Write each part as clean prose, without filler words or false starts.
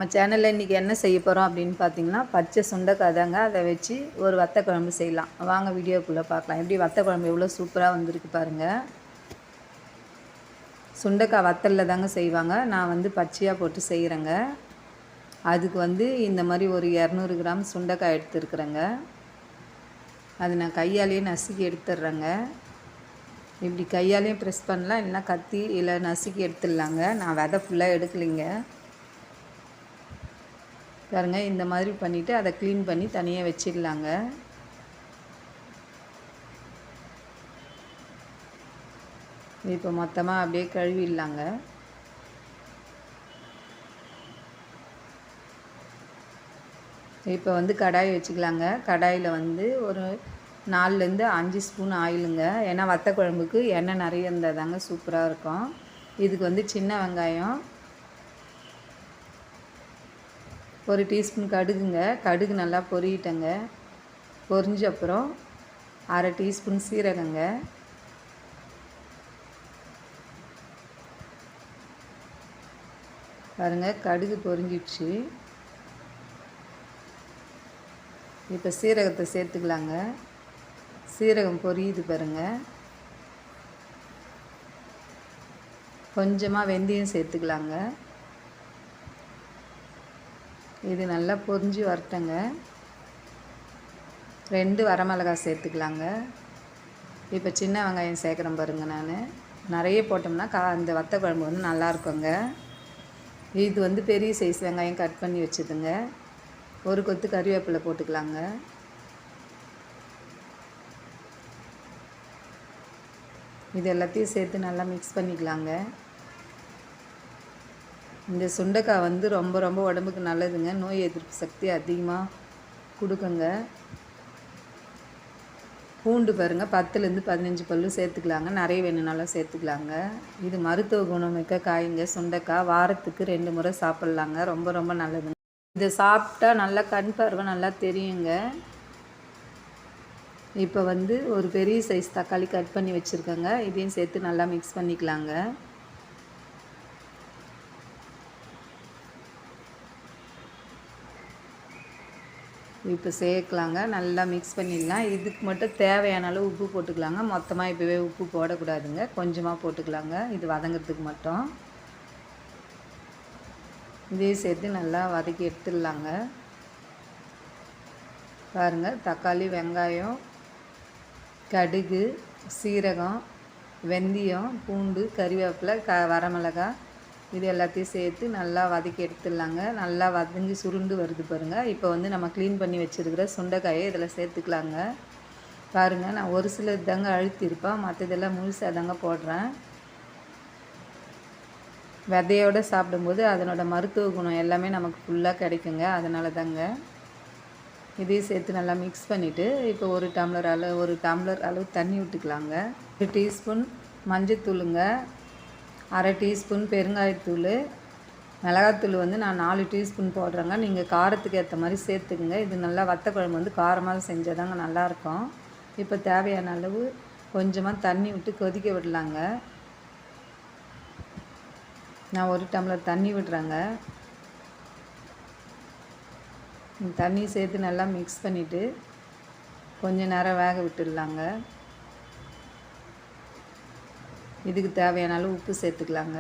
நம்ம சேனலில் இன்றைக்கி என்ன செய்ய போகிறோம் அப்படின்னு பார்த்தீங்கன்னா, பச்சை சுண்டைக்காய் தாங்க. அதை வச்சு ஒரு வத்த குழம்பு செய்யலாம். வாங்க வீடியோக்குள்ளே பார்க்கலாம். எப்படி வத்த குழம்பு எவ்வளோ சூப்பராக வந்திருக்கு பாருங்கள். சுண்டைக்காய் வத்தலில் தாங்க செய்வாங்க. நான் வந்து பச்சையாக போட்டு செய்கிறேங்க. அதுக்கு இந்த மாதிரி ஒரு 200 கிராம் சுண்டைக்காய் எடுத்துருக்குறேங்க. அது நான் கையாலேயே நசுக்கி எடுத்துடுறேங்க. இப்படி கையாலேயும் ப்ரெஸ் பண்ணலாம், இல்லைனா கத்தி இல்லை நசுக்கி எடுத்துடலாங்க. நான் விதை ஃபுல்லாக எடுக்கலைங்க பாருங்க. இந்த மாதிரி பண்ணிவிட்டு அதை க்ளீன் பண்ணி தனியாக வச்சிடலாங்க. இப்போ மொத்தமாக அப்படியே கழுவிடலாங்க. இப்போ கடாய் வச்சுக்கலாங்க. கடாயில் ஒரு 4லேருந்து 5 ஸ்பூன் ஆயிலுங்க. ஏன்னா வத்த குழம்புக்கு எண்ணெய் நிறைய இருந்தால் தாங்க சூப்பராக இருக்கும். இதுக்கு சின்ன வெங்காயம், 1 டீஸ்பூன் கடுகுங்க. கடுகு நல்லா பொரியட்டங்க. பொரிஞ்ச அப்புறம் 1/2 டீஸ்பூன் சீரகங்க. பாருங்கள், கடுகு பொரிஞ்சிடுச்சு. இப்போ சீரகத்தை சேர்த்துக்கலாங்க. சீரகம் பொரியுது பாருங்கள். கொஞ்சமாக வெந்தயம் சேர்த்துக்கலாங்க. இது நல்லா பொரிஞ்சு வரட்டுங்க. 2 வரமிளகாய் சேர்த்துக்கலாங்க. இப்போ சின்ன வெங்காயம் சேர்க்குறேன் பாருங்கள். நான் நிறைய போட்டோம்னா அந்த வத்த குழம்பு நல்லா இருக்குங்க. இது பெரிய சைஸ் வெங்காயம் கட் பண்ணி வச்சுதுங்க. ஒரு கொத்து கறிவேப்பிலை போட்டுக்கலாங்க. இது எல்லாத்தையும் சேர்த்து நல்லா மிக்ஸ் பண்ணிக்கலாங்க. இந்த சுண்டைக்காய் ரொம்ப ரொம்ப உடம்புக்கு நல்லதுங்க. நோய் எதிர்ப்பு சக்தி அதிகமாக கொடுக்குங்க. பூண்டு பாருங்கள், 10லேருந்து 15 பல்லு சேர்த்துக்கலாங்க. நிறைய வேணும்னாலும் சேர்த்துக்கலாங்க. இது மருத்துவ குணமிக்க காய்ங்க. சுண்டைக்காய் வாரத்துக்கு 2 முறை சாப்பிட்லாங்க. ரொம்ப ரொம்ப நல்லதுங்க. இதை சாப்பிட்டா நல்லா கண் பார்வை நல்லா தெரியுங்க. இப்போ ஒரு பெரிய சைஸ் தக்காளி கட் பண்ணி வச்சுருக்கேங்க. இதையும் சேர்த்து நல்லா மிக்ஸ் பண்ணிக்கலாங்க. இப்போ சேர்க்கலாங்க. நல்லா மிக்ஸ் பண்ணிடலாம். இதுக்கு மட்டும் தேவையான அளவு உப்பு போட்டுக்கலாங்க. மொத்தமாக இப்போவே உப்பு போடக்கூடாதுங்க. கொஞ்சமாக போட்டுக்கலாங்க. இது வதங்கிறதுக்கு மட்டும். இதையும் சேர்த்து நல்லா வதக்கி எடுத்துடலாங்க. பாருங்கள், தக்காளி, வெங்காயம், கடுகு, சீரகம், வெந்தயம், பூண்டு, கறிவேப்பிலை, வரமிளகாய் இது எல்லாத்தையும் சேர்த்து நல்லா வதக்கி எடுத்துடலாங்க. நல்லா வதங்கி சுருண்டு வருது பாருங்கள். இப்போ நம்ம க்ளீன் பண்ணி வச்சுருக்கிற சுண்டைக்காயை இதில் சேர்த்துக்கலாங்க. பாருங்கள், நான் ஒரு சிலது தாங்க அழுத்திருப்பேன், மற்றதெல்லாம் முழுசாக தாங்க போடுறேன். விதையோடு சாப்பிடும்போது அதனோட மருத்துவ குணம் எல்லாமே நமக்கு ஃபுல்லாக கிடைக்குங்க. அதனால தாங்க. இதையும் சேர்த்து நல்லா மிக்ஸ் பண்ணிவிட்டு இப்போ ஒரு டம்ளர் அளவு தண்ணி விட்டுக்கலாங்க. 1 டீஸ்பூன் மஞ்சத்தூளுங்க, 1/2 டீஸ்பூன் பெருங்காயத்தூள், மிளகாத்தூள் நான் 4 டீஸ்பூன் போடுறேங்க. நீங்கள் காரத்துக்கு ஏற்ற மாதிரி சேர்த்துக்குங்க. இது நல்லா வத்த குழம்பு காரமாக செஞ்சால் தாங்க நல்லாயிருக்கும். இப்போ தேவையான அளவு கொஞ்சமாக தண்ணி விட்டு கொதிக்க விடலாங்க. நான் 1 டம்ளர் தண்ணி விடுறேங்க. தண்ணி சேர்த்து நல்லா மிக்ஸ் பண்ணிவிட்டு கொஞ்சம் நேரம் வேக விட்டுடலாங்க. இதுக்கு தேவையான அளவு உப்பு சேர்த்துக்கலாங்க.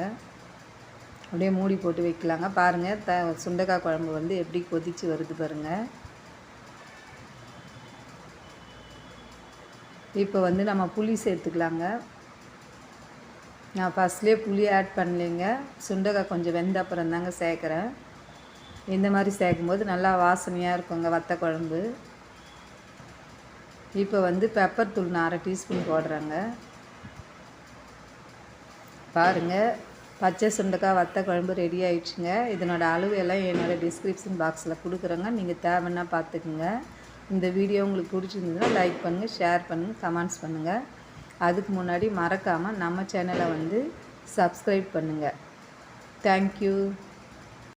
அப்படியே மூடி போட்டு வைக்கலாங்க. பாருங்கள், சுண்டைக்காய் குழம்பு எப்படி கொதித்து வருது பாருங்கள். இப்போ நம்ம புளி சேர்த்துக்கலாங்க. நான் ஃபஸ்ட்லேயே புளி ஆட் பண்ணலைங்க. சுண்டைக்காய் கொஞ்சம் வெந்த அப்புறம் தாங்க சேர்க்குறேன். இந்த மாதிரி சேர்க்கும்போது நல்லா வாசனையாக இருக்குங்க வத்த குழம்பு. இப்போ பெப்பர் தூள் நான் 1/2 டீஸ்பூன் போடுறேங்க. பாருங்கள், பச்சை சுண்டைக்காய் வத்த குழம்பு ரெடி ஆயிடுச்சுங்க. இதனோட அளவு எல்லாம் என்னோடய டிஸ்கிரிப்ஷன் பாக்ஸில் கொடுக்குறேங்க. நீங்கள் தேவைன்னா பார்த்துக்குங்க. இந்த வீடியோ உங்களுக்கு பிடிச்சிருந்ததுன்னா லைக் பண்ணுங்கள், ஷேர் பண்ணுங்கள், கமெண்ட்ஸ் பண்ணுங்கள். அதுக்கு முன்னாடி மறக்காமல் நம்ம சேனலை சப்ஸ்கிரைப் பண்ணுங்கள். தேங்க்யூ.